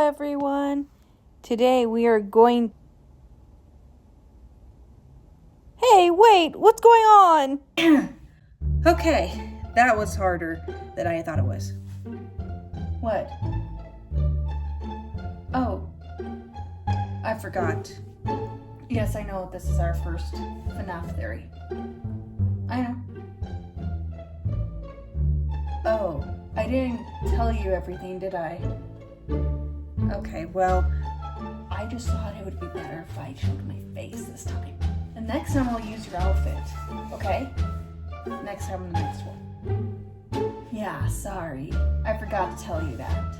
everyone. Today we are going... Hey, wait, what's going on? Okay, that was harder than I thought it was. What? Oh, I forgot. Yes, I know this is our first FNAF theory. I know. Oh, I didn't tell you everything, did I? Okay, well, I just thought it would be better if I showed my face this time. And next time I'll use your outfit, okay? Next time on the next one. Yeah, sorry. I forgot to tell you that.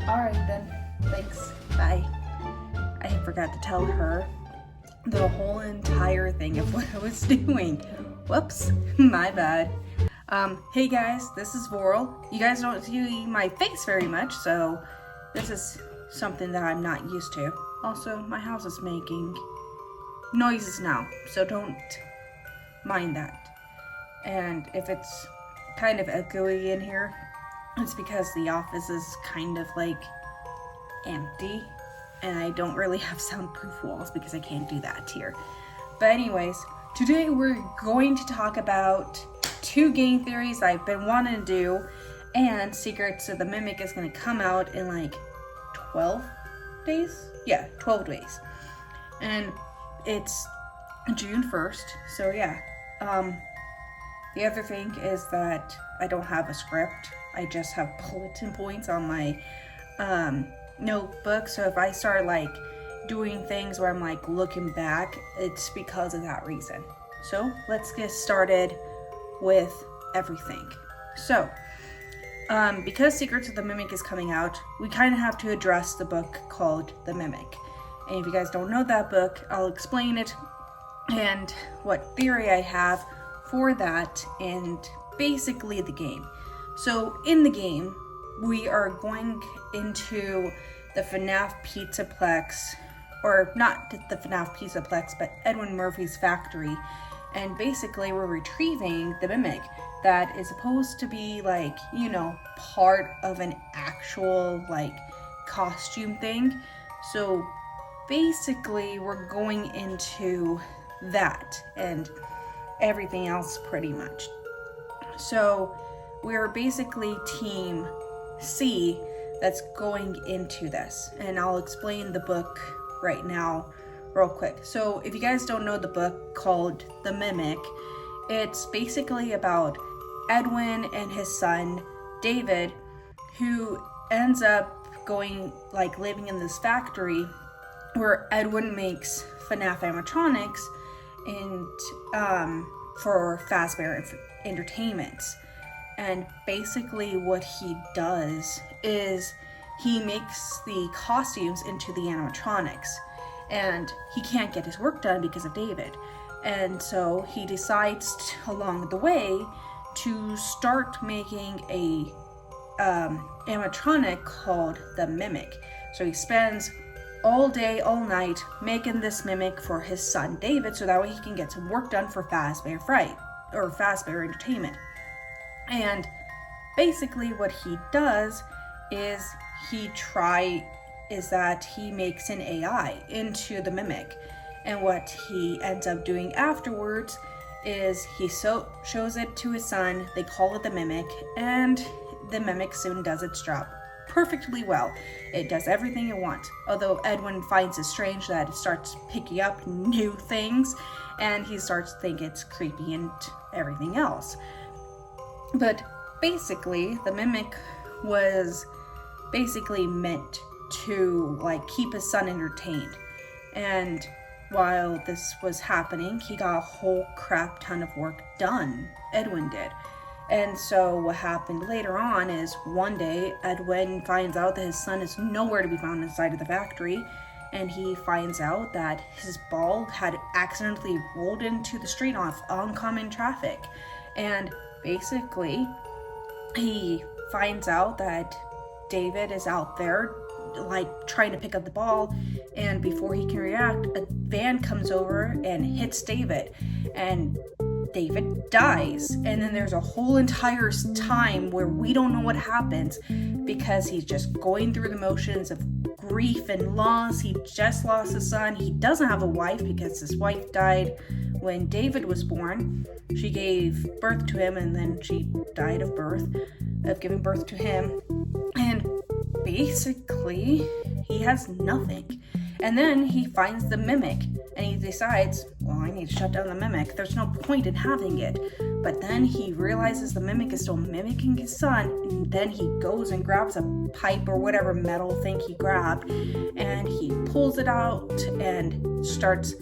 Alright then, thanks. Bye. I forgot to tell her the whole entire thing of what I was doing. Whoops, my bad. Hey guys, this is Voral. You guys don't see my face very much, so this is something that I'm not used to. Also, my house is making noises now, so don't mind that. And if it's kind of echoey in here, it's because the office is kind of like empty, and I don't really have soundproof walls because I can't do that here. But anyways, today we're going to talk about 2 game theories I've been wanting to do, and Secrets of the Mimic is going to come out in like 12 days? Yeah, 12 days. And it's June 1st, so yeah. The other thing is that I don't have a script. I just have bulletin points on my notebook, so if I start like doing things where I'm like looking back, it's because of that reason. So let's get started with everything. So, because Secrets of the Mimic is coming out, we kind of have to address the book called The Mimic. And if you guys don't know that book, I'll explain it and what theory I have for that and basically the game. So in the game, we are going into the FNAF Pizzaplex, or not the FNAF Pizzaplex, but Edwin Murphy's factory. And basically we're retrieving the Mimic that is supposed to be like, you know, part of an actual like costume thing. So basically we're going into that and everything else pretty much. So we're basically Team C that's going into this, and I'll explain the book right now real quick. So if you guys don't know the book called The Mimic, it's basically about Edwin and his son David, who ends up going like living in this factory where Edwin makes FNAF animatronics and for Fazbear Entertainments. And basically what he does is he makes the costumes into the animatronics, and he can't get his work done because of David. And so he decides along the way to start making a animatronic called the Mimic. So he spends all day, all night making this Mimic for his son David, so that way he can get some work done for Fazbear Fright or Fazbear Entertainment. And basically what he does is he makes an AI into the Mimic, and what he ends up doing afterwards is he shows it to his son. They call it the Mimic, and the Mimic soon does its job perfectly well. It does everything it wants, although Edwin finds it strange that it starts picking up new things, and he starts to think it's creepy and everything else. But basically, the Mimic was basically meant to like keep his son entertained. And while this was happening, he got a whole crap ton of work done. Edwin did. And so what happened later on is one day Edwin finds out that his son is nowhere to be found inside of the factory, and he finds out that his ball had accidentally rolled into the street off oncoming traffic. And basically, he finds out that David is out there, like, trying to pick up the ball, and before he can react, a van comes over and hits David. And David dies, and then there's a whole entire time where we don't know what happens because he's just going through the motions of grief and loss. He just lost his son. He doesn't have a wife because his wife died when David was born. She gave birth to him, and then she died of giving birth to him. And basically, he has nothing. And then he finds the mimic, and he decides, well, I need to shut down the mimic. There's no point in having it. But then he realizes the mimic is still mimicking his son, and then he goes and grabs a pipe or whatever metal thing he grabbed, and he pulls it out and starts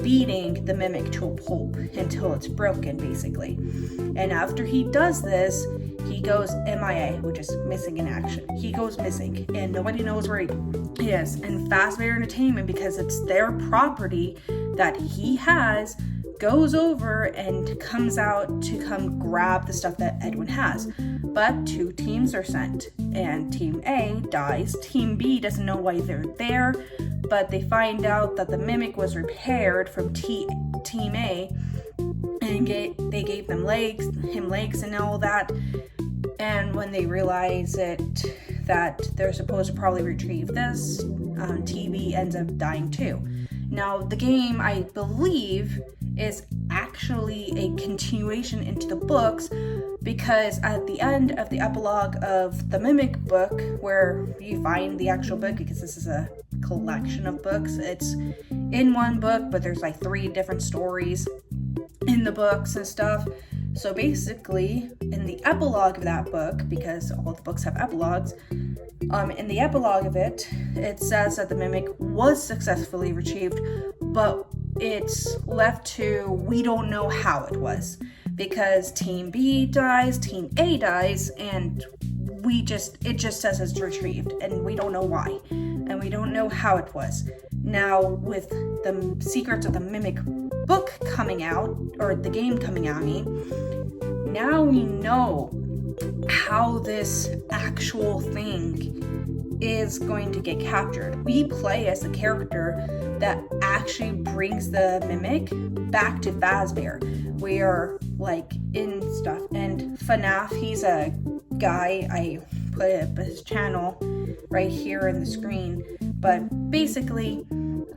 beating the mimic to a pulp until it's broken, basically. And after he does this, he goes MIA, which is missing in action. He goes missing, and nobody knows where he is. And Fazbear Entertainment, because it's their property that he has, goes over and comes out to come grab the stuff that Edwin has. But 2 teams are sent, and Team A dies. Team B doesn't know why they're there, but they find out that the mimic was repaired from Team A, and they gave him legs and all that. And when they realize that they're supposed to probably retrieve this, TV ends up dying too. Now, the game, I believe, is actually a continuation into the books, because at the end of the epilogue of the Mimic book, where you find the actual book, because this is a collection of books, it's in one book, but there's like 3 different stories in the books and stuff. So basically, in the epilogue of that book, because all the books have epilogues, in the epilogue of it, it says that the mimic was successfully retrieved, but it's left to, we don't know how it was, because Team B dies, Team A dies, and it just says it's retrieved, and we don't know why, and we don't know how it was. Now, with the Secrets of the Mimic book coming out, or the game coming out, now we know how this actual thing is going to get captured. We play as the character that actually brings the mimic back to Fazbear. We are like in stuff, and FNAF, he's a guy, I put up his channel right here in the screen, but basically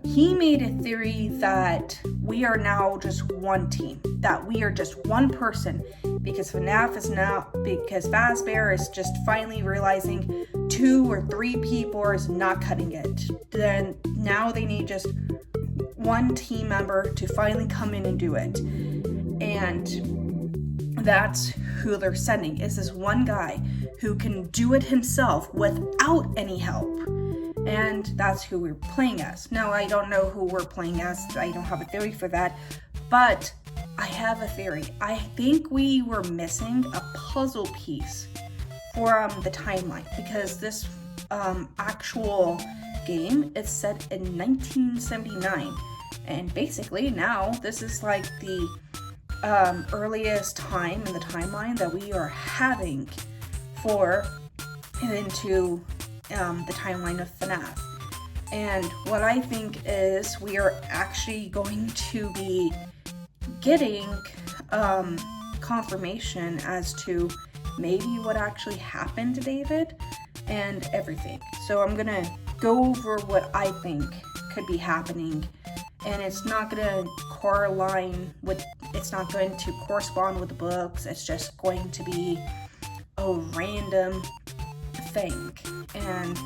he made a theory that we are now just one team, that we are just one person, because Fazbear is just finally realizing 2 or 3 people is not cutting it. Then now they need just one team member to finally come in and do it. And that's who they're sending, is this one guy who can do it himself without any help. And that's who we're playing as. Now, I don't know who we're playing as. I don't have a theory for that. But I have a theory. I think we were missing a puzzle piece for the timeline, because this actual game is set in 1979. And basically now this is like the earliest time in the timeline that we are having into the timeline of FNAF. And what I think is we are actually going to be getting confirmation as to maybe what actually happened to David and everything. So I'm gonna go over what I think could be happening, and it's not going to correspond with the books. It's just going to be a random thing. And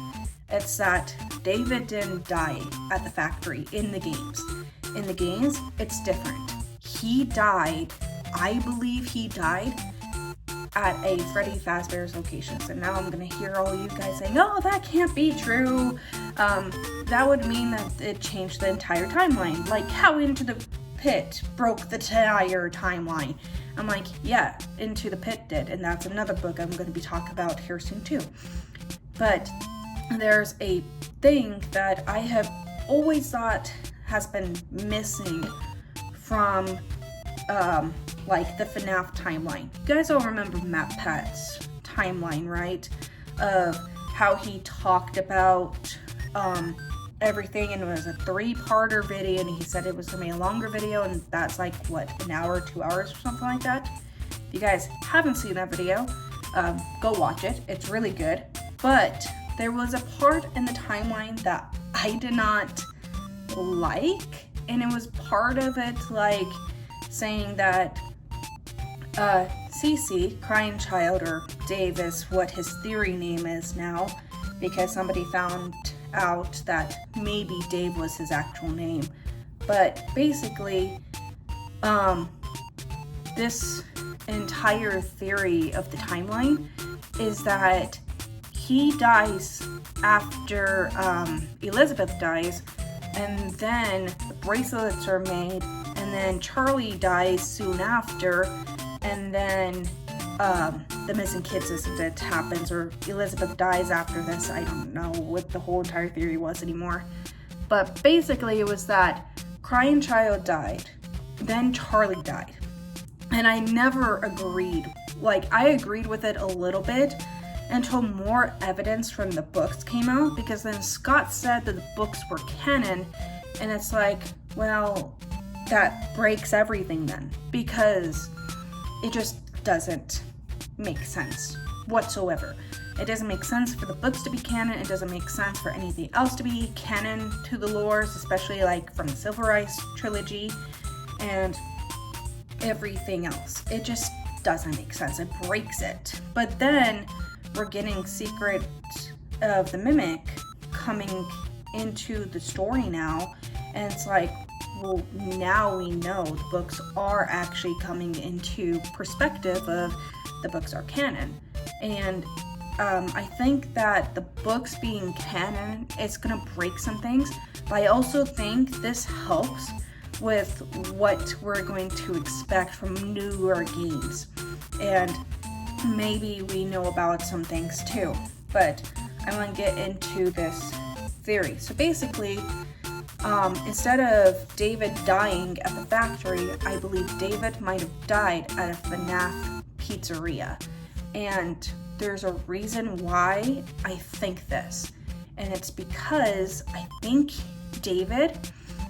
it's that David didn't die at the factory in the games. In the games, it's different. He died, I believe he died at a Freddy Fazbear's locations. And now I'm gonna hear all you guys saying, oh, that can't be true. That would mean that it changed the entire timeline. Like how Into the Pit broke the entire timeline. I'm like, yeah, Into the Pit did. And that's another book I'm gonna be talking about here soon too. But there's a thing that I have always thought has been missing from like the FNAF timeline. You guys all remember Matt Pat's timeline, right? Of how he talked about everything, and it was a 3-parter video, and he said it was gonna be a longer video, and that's like what, an hour, 2 hours or something like that. If you guys haven't seen that video, go watch it. It's really good. But there was a part in the timeline that I did not like, and it was part of it like saying that Cece, Crying Child, or Dave is what his theory name is now, because somebody found out that maybe Dave was his actual name. But basically, this entire theory of the timeline is that he dies after Elizabeth dies, and then the bracelets are made, and then Charlie dies soon after, and then the missing kids incident happens, or Elizabeth dies after this. I don't know what the whole entire theory was anymore. But basically it was that Crying Child died, then Charlie died. And I never agreed. Like, I agreed with it a little bit until more evidence from the books came out, because then Scott said that the books were canon, and it's like, well, that breaks everything then, because it just doesn't make sense whatsoever. It doesn't make sense for the books to be canon. It doesn't make sense for anything else to be canon to the lores, especially like from the Silver Ice trilogy and everything else. It just doesn't make sense. It breaks it. But then we're getting Secret of the Mimic coming into the story now, and it's like, well, now we know the books are actually coming into perspective of the books are canon. And I think that the books being canon is gonna break some things, but I also think this helps with what we're going to expect from newer games. And maybe we know about some things too, but I want to get into this theory. So basically, instead of David dying at the factory, I believe David might have died at a FNAF pizzeria. And there's a reason why I think this. And it's because I think David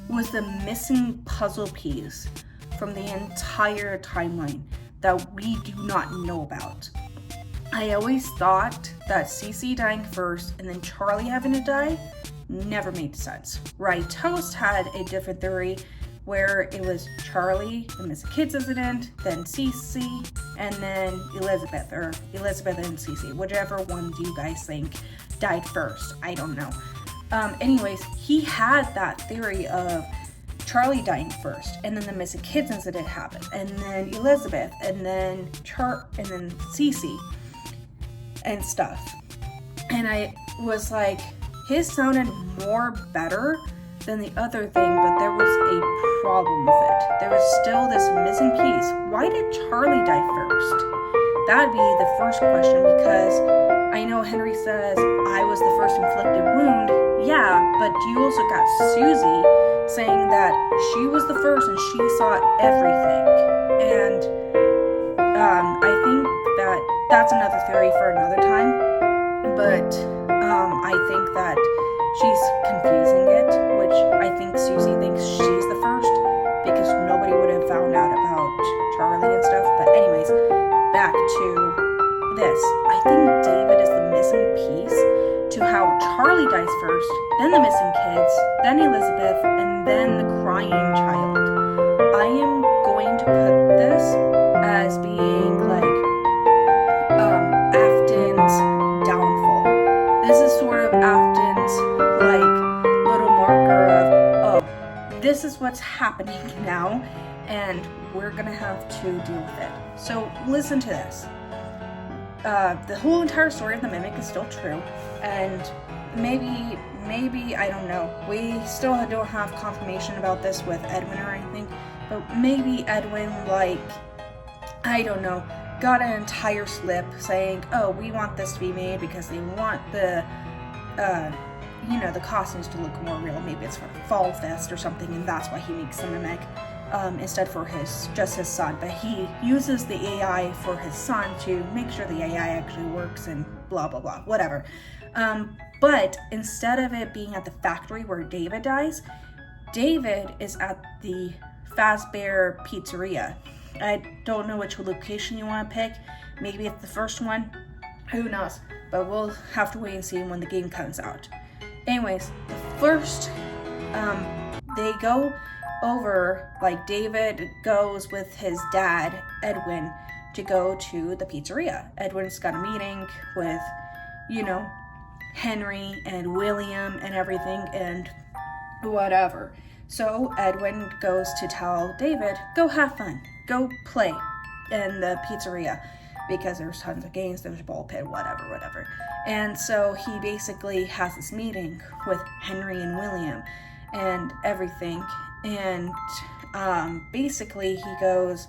was the missing puzzle piece from the entire timeline that we do not know about. I always thought that Cece dying first and then Charlie having to die never made sense. Right Toast had a different theory where it was Charlie, the missing kids incident, then Cece, and then Elizabeth, or Elizabeth and Cece, whichever one do you guys think died first. I don't know. Anyways, he had that theory of Charlie dying first, and then the missing kids incident happened, and then Elizabeth, and then Cece, and stuff. And I was like, his sounded more better than the other thing, but there was a problem with it. There was still this missing piece. Why did Charlie die first? That'd be the first question, because I know Henry says, I was the first inflicted wound. Yeah, but you also got Susie saying that she was the first and she saw everything. And I think that that's another theory for another time. But I think that she's confusing it, which I think Susie thinks she's the first, because nobody would have found out about Charlie and stuff. But anyways, back to this. I think David is the missing piece to how Charlie dies first, then the missing kids, then Elizabeth, and then the crying child. I am going to put this as being like Afton's downfall. This is sort of Afton's like little marker of, oh, this is what's happening now, and we're gonna have to deal with it. So listen to this. The whole entire story of the Mimic is still true, and maybe, I don't know, we still don't have confirmation about this with Edwin or anything, but maybe Edwin, like, I don't know, got an entire slip saying, oh, we want this to be made because they want the, the costumes to look more real. Maybe it's for Fall Fest or something, and that's why he makes the Mimic. instead for just his son. But he uses the AI for his son to make sure the AI actually works and blah, blah, blah, whatever. But instead of it being at the factory where David dies, David is at the Fazbear Pizzeria. I don't know which location you want to pick. Maybe it's the first one. Who knows? But we'll have to wait and see when the game comes out. Anyways, first, they go over, like David goes with his dad, Edwin, to go to the pizzeria. Edwin's got a meeting with, Henry and William and everything and whatever. So Edwin goes to tell David, go have fun, go play in the pizzeria, because there's tons of games, there's a ball pit, whatever. And so he basically has this meeting with Henry and William and everything. And basically he goes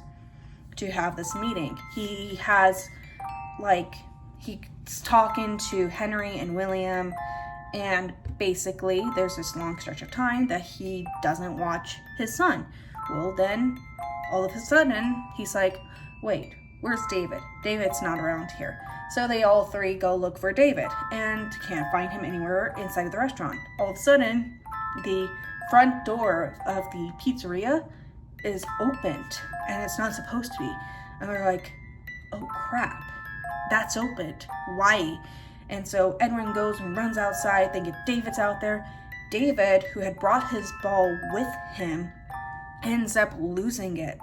to have this meeting. He has, he's talking to Henry and William, and basically there's this long stretch of time that he doesn't watch his son. Well, then all of a sudden he's like, wait, where's David? David's not around here. So they all three go look for David and can't find him anywhere inside of the restaurant. All of a sudden, the front door of the pizzeria is opened, and it's not supposed to be. And they're like, oh crap, that's opened. Why? And so Edwin goes and runs outside thinking David's out there. David, who had brought his ball with him, ends up losing it,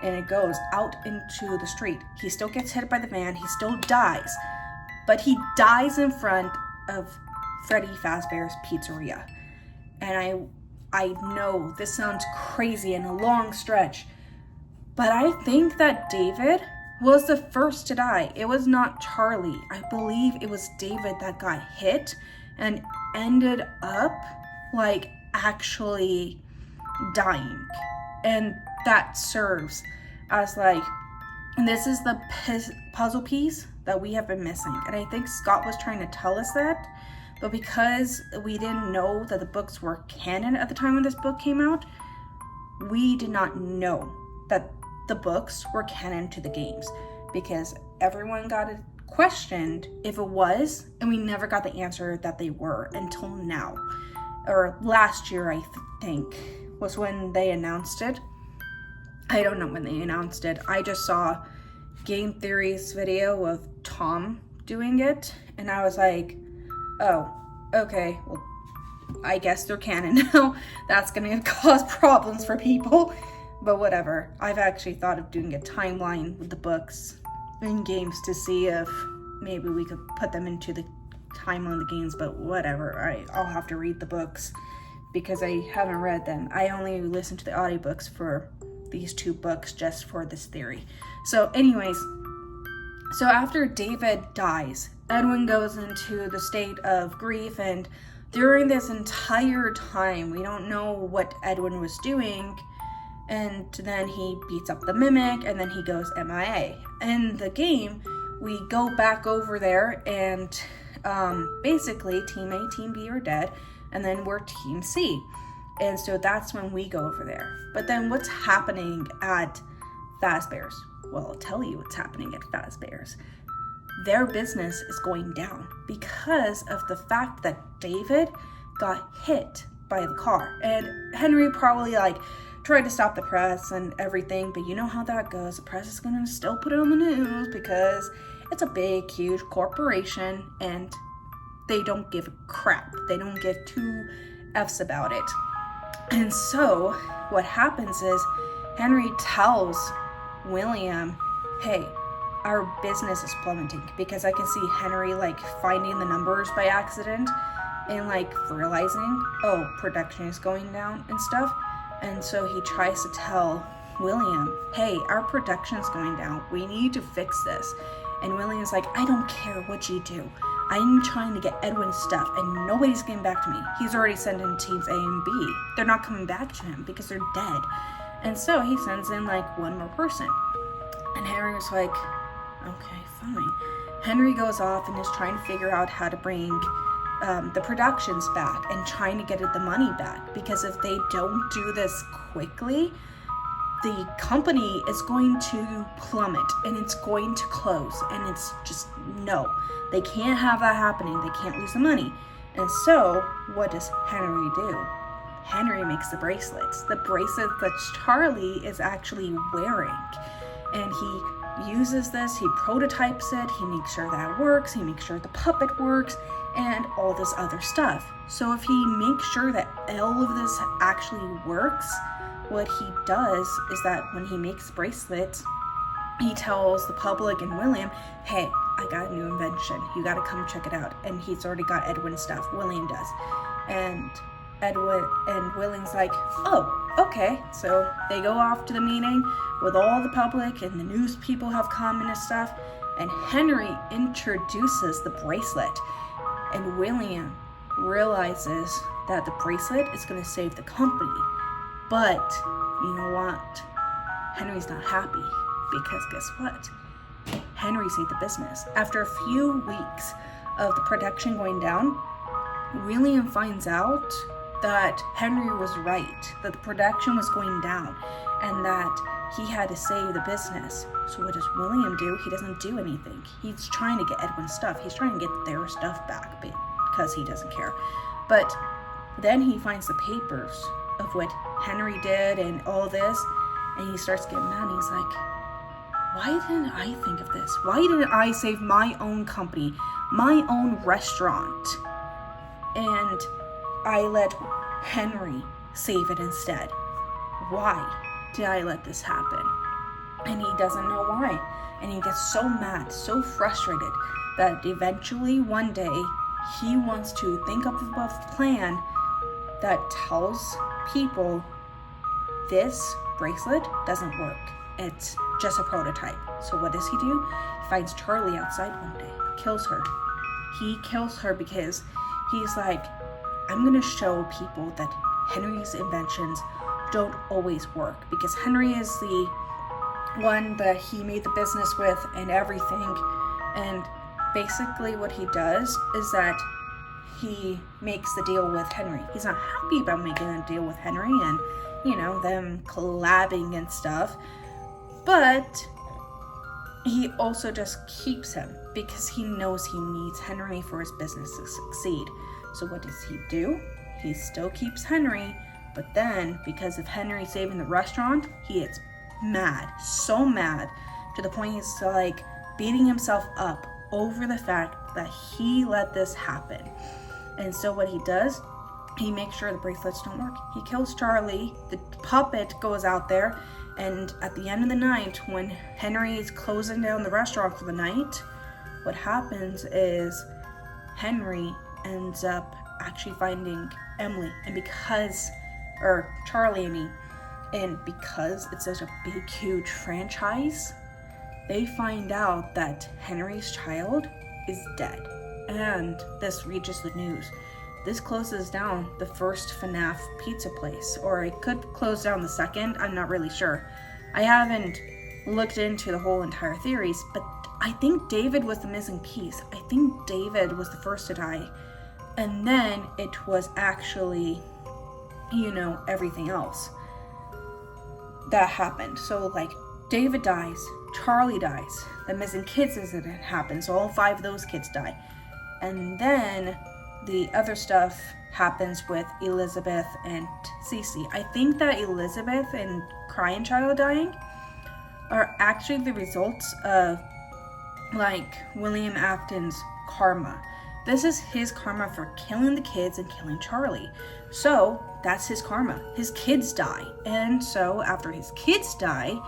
and it goes out into the street. He still gets hit by the van, he still dies, but he dies in front of Freddy Fazbear's Pizzeria. And I know this sounds crazy and a long stretch, but I think that David was the first to die. It was not Charlie. I believe it was David that got hit and ended up actually dying. And that serves as this is the puzzle piece that we have been missing. And I think Scott was trying to tell us that, but because we didn't know that the books were canon at the time when this book came out, we did not know that the books were canon to the games, because everyone got it questioned if it was, and we never got the answer that they were until now. Or last year, I think, was when they announced it. I don't know when they announced it. I just saw Game Theory's video of Tom doing it, and I was like, oh, okay, well, I guess they're canon now. That's gonna cause problems for people, but whatever. I've actually thought of doing a timeline with the books and games to see if maybe we could put them into the timeline of the games, but whatever. I'll have to read the books because I haven't read them. I only listened to the audiobooks for these two books just for this theory. So anyways, so after David dies, Edwin goes into the state of grief, and during this entire time, we don't know what Edwin was doing, and then he beats up the mimic, and then he goes MIA. In the game, we go back over there, and basically Team A, Team B are dead, and then we're Team C. And so that's when we go over there. But then what's happening at Fazbear's? Well, I'll tell you what's happening at Fazbear's. Their business is going down because of the fact that David got hit by the car. And Henry probably tried to stop the press and everything, but you know how that goes. The press is gonna still put it on the news because it's a big, huge corporation and they don't give a crap. They don't give two F's about it. And so what happens is Henry tells William, hey, our business is plummeting, because I can see Henry finding the numbers by accident and realizing, oh, production is going down and stuff. And so he tries to tell William, hey, our production is going down. We need to fix this. And William's like, I don't care what you do. I'm trying to get Edwin's stuff and nobody's getting back to me. He's already sent in teams A and B. They're not coming back to him because they're dead. And so he sends in one more person. And Henry was like, okay, fine. Henry goes off and is trying to figure out how to bring the productions back and trying to get the money back, because if they don't do this quickly, the company is going to plummet and it's going to close, and it's just no, they can't have that happening. They can't lose the money. And so what does Henry do? Henry makes the bracelets that Charlie is actually wearing, and he uses this, he prototypes it, he makes sure that it works, he makes sure the puppet works, and all this other stuff. So if he makes sure that all of this actually works, what he does is that when he makes bracelets, he tells the public and William, hey, I got a new invention. You got to come check it out. And he's already got Edwin's stuff. William does. And William's like, oh, okay. So they go off to the meeting with all the public, and the news people have come and stuff. And Henry introduces the bracelet. And William realizes that the bracelet is going to save the company. But you know what? Henry's not happy, because guess what? Henry saved the business. After a few weeks of the production going down, William finds out that Henry was right, that the production was going down, and that he had to save the business. So what does William do? He doesn't do anything. He's trying to get Edwin's stuff. He's trying to get their stuff back because he doesn't care. But then he finds the papers of what Henry did and all this, and he starts getting mad, and he's like, why didn't I think of this? Why didn't I save my own company, my own restaurant? And I let Henry save it instead. Why did I let this happen? And he doesn't know why. And he gets so mad, so frustrated, that eventually one day he wants to think up of a plan that tells people this bracelet doesn't work. It's just a prototype. So what does he do? He finds Charlie outside one day, kills her. He kills her because he's like, I'm gonna show people that Henry's inventions don't always work, because Henry is the one that he made the business with and everything. And basically what he does is that he makes the deal with Henry. He's not happy about making a deal with Henry and, them collabing and stuff. But he also just keeps him because he knows he needs Henry for his business to succeed. So what does he do? He still keeps Henry, but then because of Henry saving the restaurant, he gets mad, so mad, to the point he's like beating himself up over the fact that he let this happen. And so what he does, he makes sure the bracelets don't work. He kills Charlie, the puppet goes out there, and at the end of the night, when Henry is closing down the restaurant for the night, what happens is Henry ends up actually finding Emily, Charlie, and because it's such a big, huge franchise, they find out that Henry's child is dead, and this reaches the news. This closes down the first FNAF pizza place, or it could close down the second, I'm not really sure. I haven't looked into the whole entire theories, but I think David was the missing piece. I think David was the first to die, and then it was actually, everything else that happened. So David dies, Charlie dies, the missing kids incident happens, so all 5 of those kids die. And then the other stuff happens with Elizabeth and Cece. I think that Elizabeth and Crying Child dying are actually the results of William Afton's karma. This is his karma for killing the kids and killing Charlie. So that's his karma. His kids die. And so after his kids die,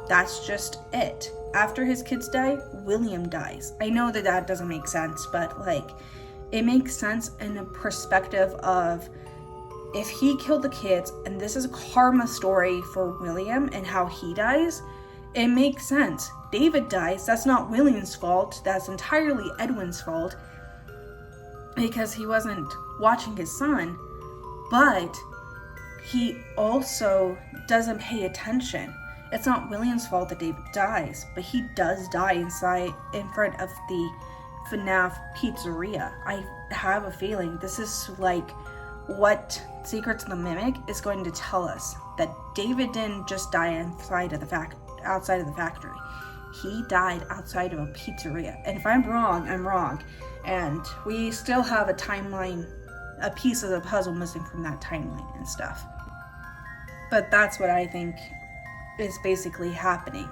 that's just it. After his kids die, William dies. I know that doesn't make sense, but it makes sense in a perspective of if he killed the kids and this is a karma story for William and how he dies, it makes sense. David dies, that's not William's fault, that's entirely Edwin's fault because he wasn't watching his son, but he also doesn't pay attention. It's not William's fault that David dies, but he does die in front of the FNAF pizzeria. I have a feeling this is what Secrets of the Mimic is going to tell us that David didn't just die outside of the factory. He died outside of a pizzeria. And if I'm wrong, I'm wrong. And we still have a timeline, a piece of the puzzle missing from that timeline and stuff. But that's what I think is basically happening.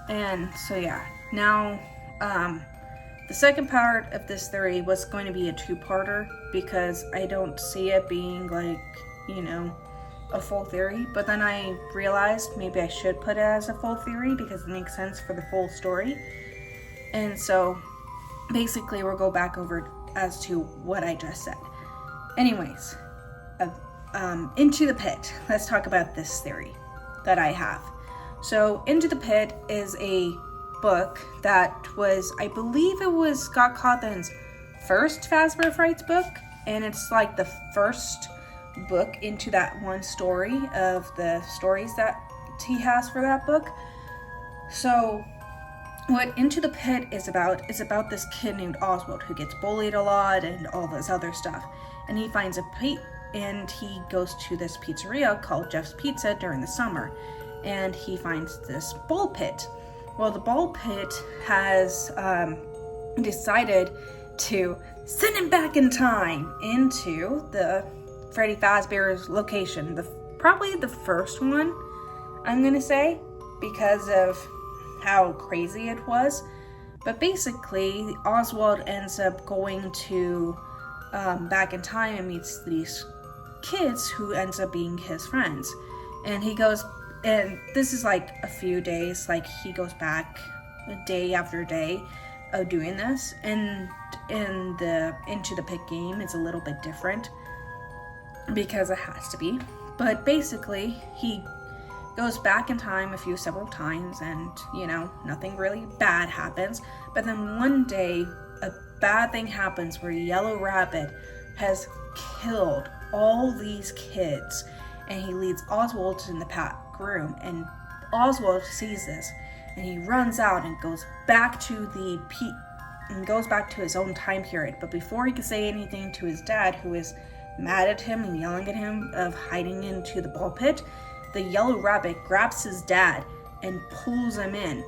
And so yeah, now the second part of this theory was going to be a two-parter because I don't see it being like, a full theory. But then I realized maybe I should put it as a full theory because it makes sense for the full story. And so basically we'll go back over as to what I just said. Anyways, Into the Pit. Let's talk about this theory that I have. So Into the Pit is a book that was, I believe it was Scott Cawthon's first Fazbear Frights book, and it's like the first book into that one story of the stories that he has for that book. So what Into the Pit is about this kid named Oswald who gets bullied a lot and all this other stuff, and he finds and he goes to this pizzeria called Jeff's Pizza during the summer, and he finds this ball pit. Well, the ball pit has decided to send him back in time into the Freddy Fazbear's location. Probably the first one, I'm gonna say, because of how crazy it was. But basically, Oswald ends up going to back in time and meets these kids who ends up being his friends. And he goes, and this is like a few days, like he goes back day after day of doing this. And in the Into the Pit game, it's a little bit different because it has to be. But basically, he goes back in time several times, and nothing really bad happens. But then one day, a bad thing happens where Yellow Rabbit has killed all these kids, and he leads Oswald in the back room, and Oswald sees this, and he runs out and goes back to his own time period. But before he can say anything to his dad, who is mad at him and yelling at him of hiding into the ball pit, the Yellow Rabbit grabs his dad and pulls him in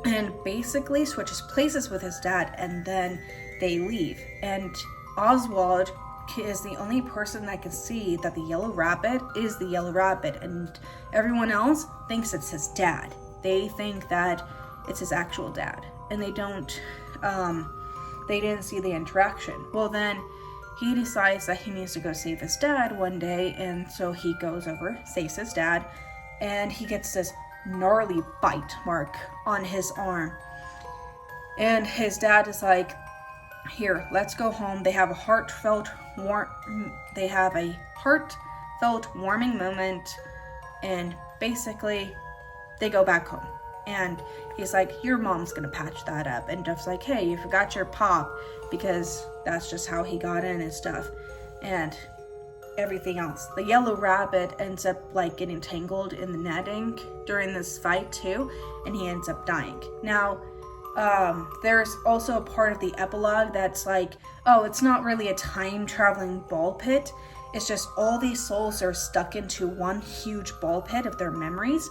and basically switches places with his dad, and then they leave. And Oswald is the only person that can see that the Yellow Rabbit is the Yellow Rabbit, and everyone else thinks it's his dad. They think that it's his actual dad, and they didn't see the interaction. Well, then he decides that he needs to go save his dad one day, and so he goes over, saves his dad, and he gets this gnarly bite mark on his arm. And his dad is like, "Here, let's go home." They have a heartfelt warming moment, and basically they go back home. And he's like, "Your mom's gonna patch that up." And Jeff's like, "Hey, you forgot your pop," because that's just how he got in and stuff. And everything else. The Yellow Rabbit ends up like getting tangled in the netting during this fight too, and he ends up dying. Now, there's also a part of the epilogue that's like, oh, it's not really a time-traveling ball pit. It's just all these souls are stuck into one huge ball pit of their memories,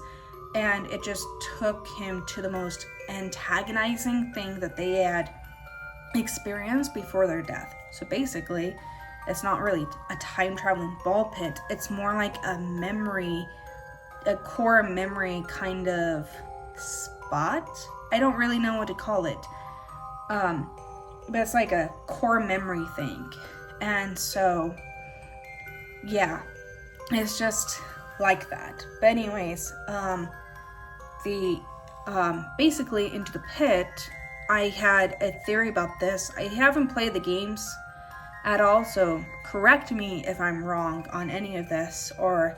and it just took him to the most antagonizing thing that they had experienced before their death. So basically, it's not really a time-traveling ball pit. It's more like a core memory kind of spot. I don't really know what to call it. But it's like a core memory thing. And so, yeah, it's just like that. But anyways, basically Into the Pit, I had a theory about this. I haven't played the games at all, so correct me if I'm wrong on any of this or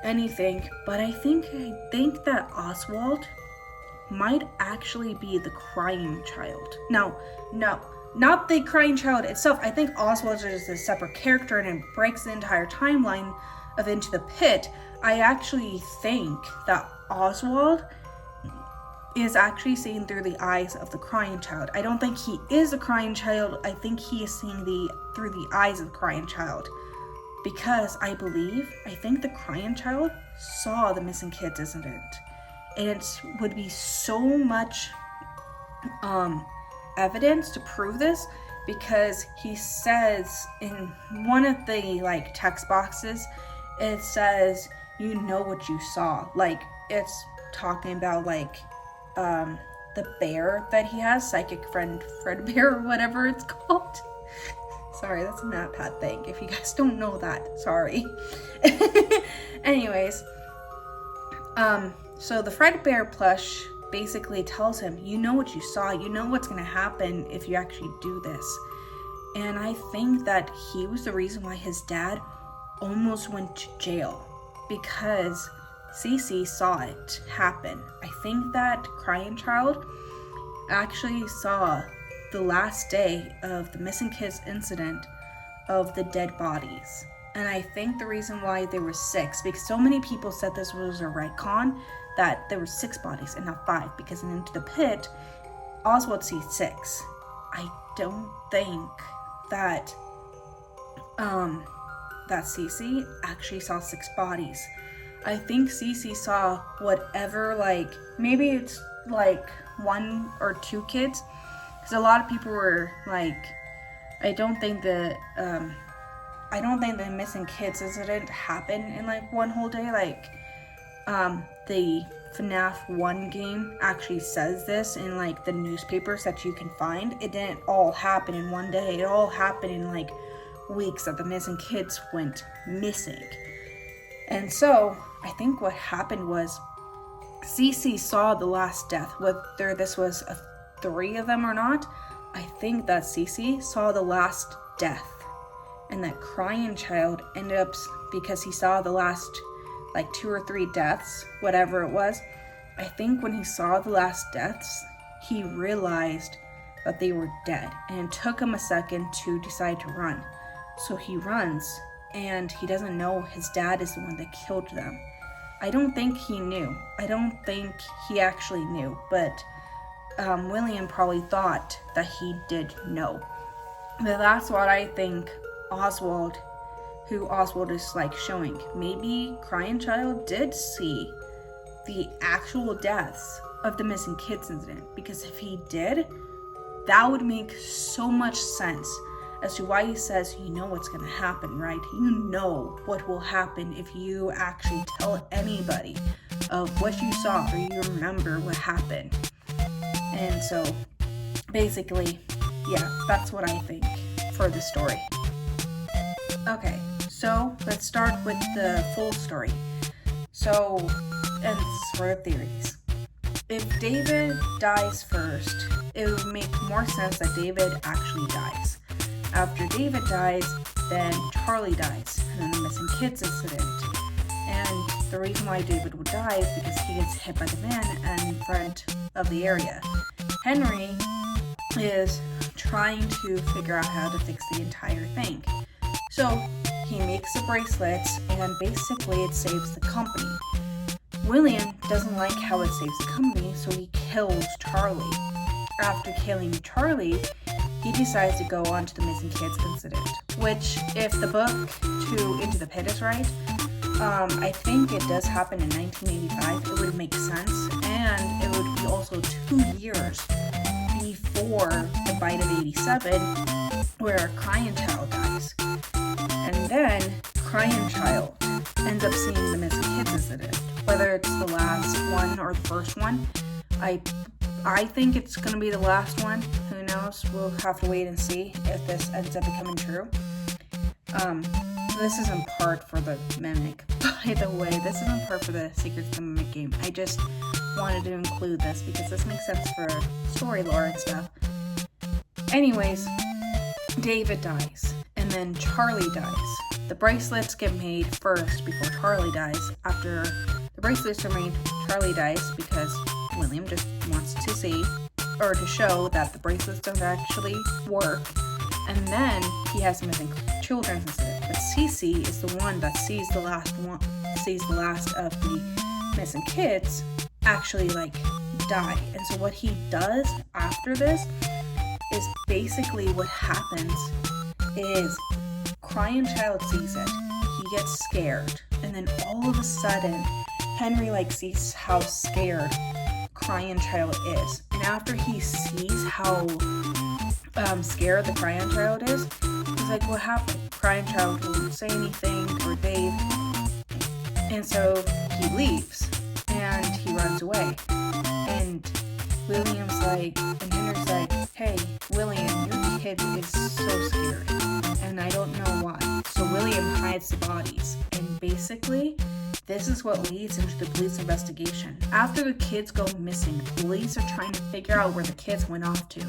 anything, but I think that Oswald might actually be the crying child. No, not the crying child itself. I think Oswald is a separate character, and it breaks the entire timeline of Into the Pit. I actually think that Oswald is actually seen through the eyes of the crying child. I don't think he is a crying child. I think he is seeing through the eyes of the crying child. Because I think the crying child saw the missing kids incident. And it would be so much evidence to prove this, because he says in one of the like text boxes, it says, you know what you saw. Like, it's talking about like the bear that he has, psychic friend Fred Bear or whatever it's called. Sorry, that's a MatPat thing. If you guys don't know that, sorry. Anyways, so the Fred Bear plush basically tells him, you know what you saw, you know what's gonna happen if you actually do this. And I think that he was the reason why his dad almost went to jail, because Cece saw it happen. I think that crying child actually saw the last day of the missing kids incident of the dead bodies. And I think the reason why there were 6, because so many people said this was a retcon, that there were 6 bodies and not 5, because in Into the Pit, Oswald sees 6. I don't think that that Cece actually saw 6 bodies. I think Cece saw whatever, like, maybe it's like 1 or 2 kids, because a lot of people were like, I don't think the missing kids incident happened in like one whole day. Like, the FNAF 1 game actually says this in like the newspapers that you can find. It didn't all happen in one day. It all happened in like weeks that the missing kids went missing. And so I think what happened was Cece saw the last death, whether this was 3 of them or not. I think that Cece saw the last death, and that crying child ended up, because he saw the last like 2 or 3 deaths, whatever it was. I think when he saw the last deaths, he realized that they were dead, and it took him a second to decide to run. So he runs, and he doesn't know his dad is the one that killed them. I don't think he knew. I don't think he actually knew, but William probably thought that he did know. But that's what I think Oswald is like showing. Maybe crying child did see the actual deaths of the missing kids incident, because if he did, that would make so much sense as to why he says, you know what's going to happen, right? You know what will happen if you actually tell anybody of what you saw, or you remember what happened. And so basically, yeah, that's what I think for the story. Okay, so let's start with the full story. So, and this is for theories. If David dies first, it would make more sense that David actually dies. After David dies, then Charlie dies, and then the missing kids incident. And the reason why David would die is because he gets hit by the van in front of the area. Henry is trying to figure out how to fix the entire thing. So he makes the bracelets, and basically it saves the company. William doesn't like how it saves the company, so he kills Charlie. After killing Charlie, he decides to go on to the missing kids incident, which, if the book to Into the Pit is right, I think it does happen in 1985. It would make sense, and it would be also 2 years before the bite of 87, where Crying Child dies. And then Crying Child ends up seeing the missing kids incident. Whether it's the last one or the first one, I think it's going to be the last one. Who knows? We'll have to wait and see if this ends up becoming true. This isn't part for the Mimic, by the way. This isn't part for the Secrets of the Mimic game. I just wanted to include this because this makes sense for story lore and stuff. Anyways, David dies, and then Charlie dies. The bracelets get made first before Charlie dies. After the bracelets are made, Charlie dies because William just wants to see, or to show, that the bracelets don't actually work. And then he has the missing children incident. But Cece is the one that sees the last of the missing kids actually like die. And so what he does after this is basically what happens is crying child sees it. He gets scared. And then all of a sudden, Henry sees how scared crying child is. And after he sees how scared the crying child is, he's like, what happened? Crying child won't say anything for Dave. And so he leaves and he runs away. And William's like, and Henry's like, hey, William, your kid is so scared. And I don't know why. So William hides the bodies. And basically, this is what leads into the police investigation. After the kids go missing, police are trying to figure out where the kids went off to.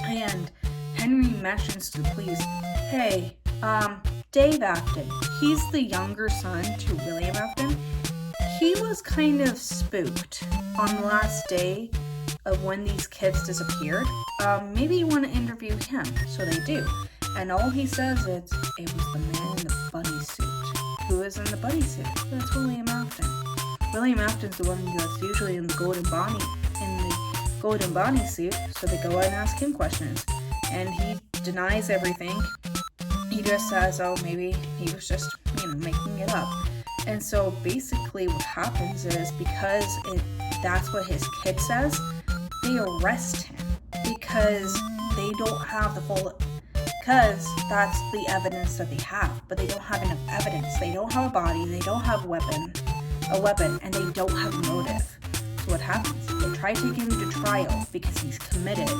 And Henry mentions to the police, hey, Dave Afton, he's the younger son to William Afton. He was kind of spooked on the last day of when these kids disappeared. Maybe you want to interview him. So they do. And all he says is, it was the man in the bunny suit. Who is in the bunny suit? That's William Afton. William Afton's the one that's usually in the golden bonnie suit, so they go out and ask him questions. And he denies everything. He just says, oh, maybe he was just, making it up. And so basically what happens is, because that's what his kid says, they arrest him because they don't have the full, because that's the evidence that they have, but they don't have enough evidence. They don't have a body, they don't have a weapon, and they don't have motive. So what happens? They try taking him to trial because he's committed,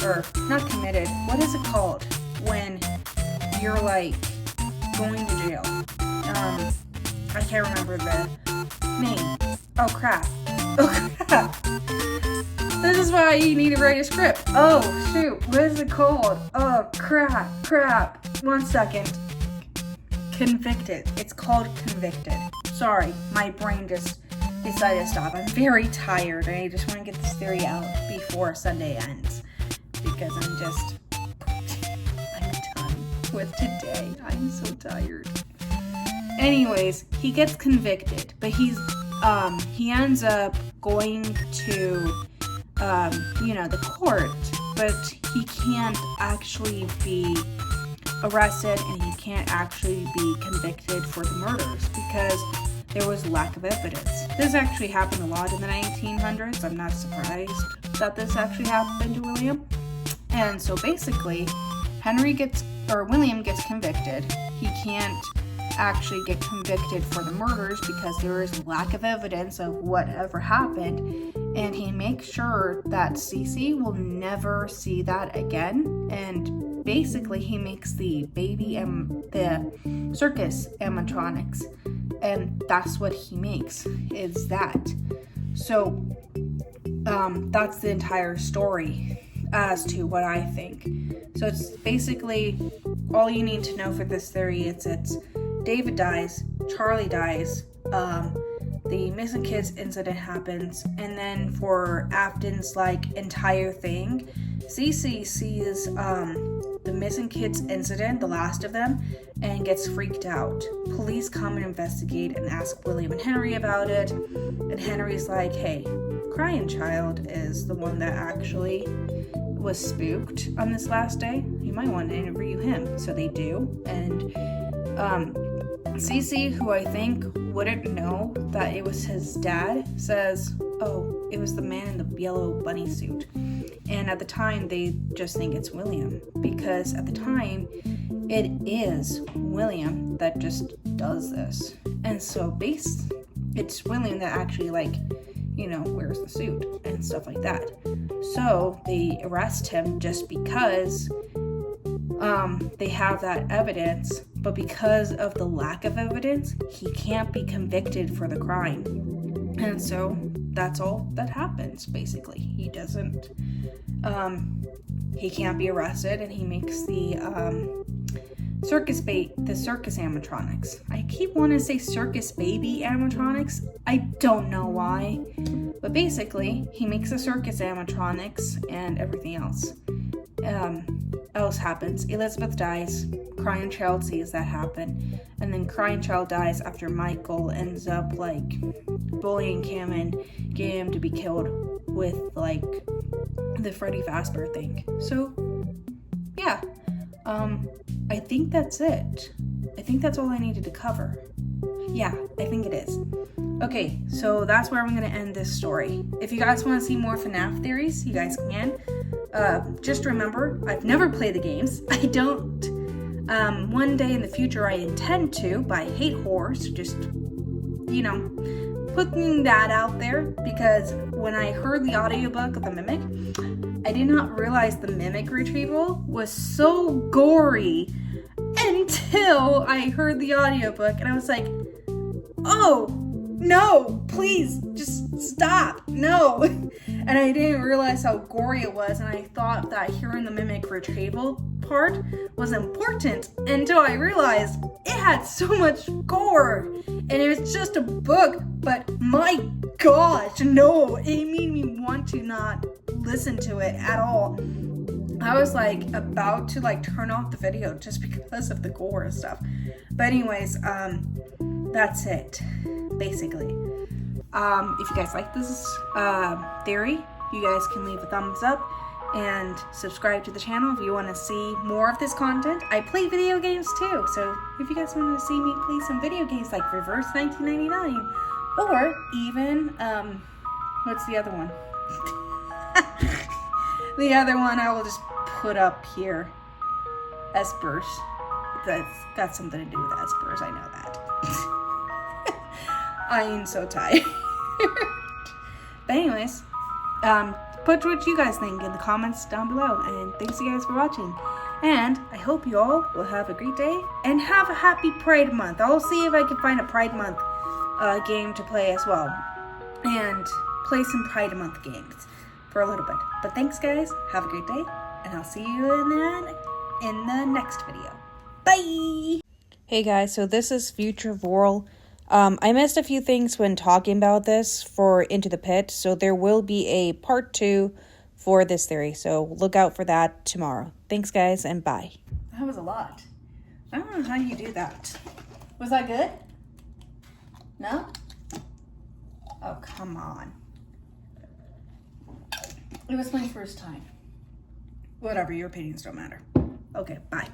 or not committed, what is it called when you're going to jail? I can't remember the name. Oh crap. This is why you need to write a script. Oh shoot, what is it called? Oh crap. 1 second. Convicted. It's called convicted. Sorry, my brain just decided to stop. I'm very tired and I just want to get this theory out before Sunday ends. Because I'm done with today. I'm so tired. Anyways, he gets convicted, but he ends up going to the court, but he can't actually be arrested and he can't actually be convicted for the murders because there was lack of evidence. This actually happened a lot in the 1900s. I'm not surprised that this actually happened to William. And so basically, William gets convicted. He can't actually get convicted for the murders because there is lack of evidence of whatever happened, and he makes sure that Cece will never see that again. And basically he makes the the circus animatronics, and that's what he makes, is that. So that's the entire story as to what I think. So it's basically all you need to know for this theory. It's David dies, Charlie dies, the missing kids incident happens, and then for Afton's entire thing, Cece sees the missing kids incident, the last of them, and gets freaked out. Police come and investigate and ask William and Henry about it, and Henry's like, hey, crying child is the one that actually was spooked on this last day. You might want to interview him. So they do, and Cece, who I think wouldn't know that it was his dad, says, oh, it was the man in the yellow bunny suit. And at the time, they just think it's William, because at the time, it is William that just does this. And so it's William that actually wears the suit and stuff like that. So they arrest him just because they have that evidence, but because of the lack of evidence, he can't be convicted for the crime. And so that's all that happens, basically. He can't be arrested, and he makes the circus animatronics. I keep wanting to say circus baby animatronics. I don't know why. But basically, he makes the circus animatronics and everything else. Else happens. Elizabeth dies. Crying Child sees that happen, and then Crying Child dies after Michael ends up like bullying Cam and getting him to be killed with like the Freddy Fazbear thing. So yeah, I think that's it. I think that's all I needed to cover. Yeah, I think it is. Okay, so that's where I'm going to end this story. If you guys want to see more FNAF theories, you guys can. Just remember, I've never played the games. I don't. One day in the future, I intend to, but I hate horror, so just, you know, putting that out there, because when I heard the audiobook of The Mimic, I did not realize the Mimic retrieval was so gory until I heard the audiobook, and I was like, oh, no, please, just stop, no. And I didn't realize how gory it was, and I thought that hearing the Mimic retrieval part was important until I realized it had so much gore, and it was just a book, but my gosh, no, it made me want to not listen to it at all. I was like about to like turn off the video just because of the gore and stuff. But anyways, that's it, basically. If you guys like this theory, you guys can leave a thumbs up and subscribe to the channel if you want to see more of this content. I play video games too, so if you guys want to see me play some video games like Reverse 1999, or even, what's the other one? The other one I will just put up here. Espers. That's got something to do with Espers, I know that. I am so tired. But anyways, put what you guys think in the comments down below, and thanks you guys for watching. And I hope you all will have a great day and have a happy Pride Month. I'll see if I can find a Pride Month game to play as well, and play some Pride Month games for a little bit. But thanks guys, have a great day, and I'll see you in the next video. Bye! Hey guys, so this is Future Voral. I missed a few things when talking about this for Into the Pit, so there will be a part 2 for this theory, so look out for that tomorrow. Thanks guys, and bye. That was a lot. I don't know how you do that. Was that good? No? Oh, come on. It was my first time. Whatever, your opinions don't matter. Okay, bye.